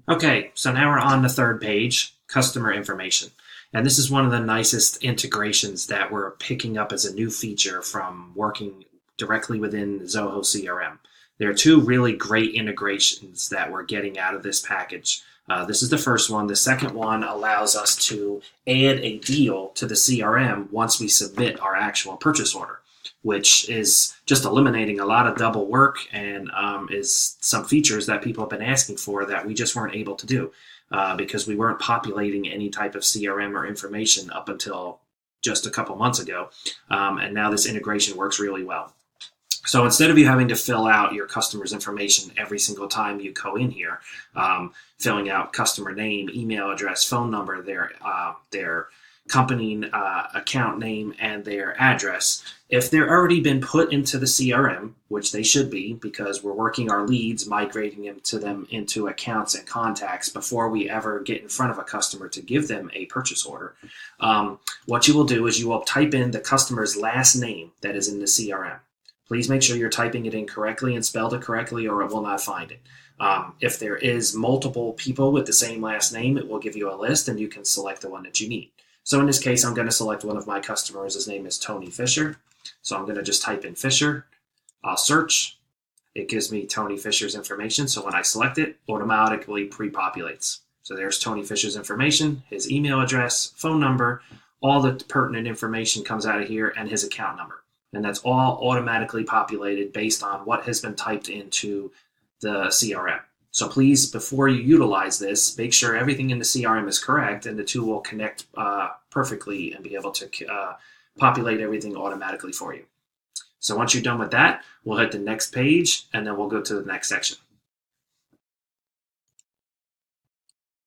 Okay, so now we're on the third page, customer information. And this is one of the nicest integrations that we're picking up as a new feature from working directly within Zoho CRM. There are two really great integrations that we're getting out of this package. This is the first one. The second one allows us to add a deal to the CRM once we submit our actual purchase order, which is just eliminating a lot of double work and is some features that people have been asking for that we just weren't able to do because we weren't populating any type of CRM or information up until just a couple months ago. And now this integration works really well. So instead of you having to fill out your customer's information every single time you go in here, filling out customer name, email address, phone number, their company account name, and their address, if they're already been put into the CRM, which they should be because we're working our leads, migrating them into accounts and contacts before we ever get in front of a customer to give them a purchase order, what you will do is you will type in the customer's last name that is in the CRM. Please make sure you're typing it in correctly and spelled it correctly, or it will not find it. If there is multiple people with the same last name, it will give you a list and you can select the one that you need. So in this case, I'm going to select one of my customers. His name is Tony Fisher. So I'm going to just type in Fisher. I'll search. It gives me Tony Fisher's information. So when I select it, automatically pre-populates. So there's Tony Fisher's information, his email address, phone number, all the pertinent information comes out of here, and his account number. And that's all automatically populated based on what has been typed into the CRM. So please, before you utilize this, make sure everything in the CRM is correct, and the two will connect perfectly and be able to populate everything automatically for you. So once you're done with that, we'll hit the next page, and then we'll go to the next section.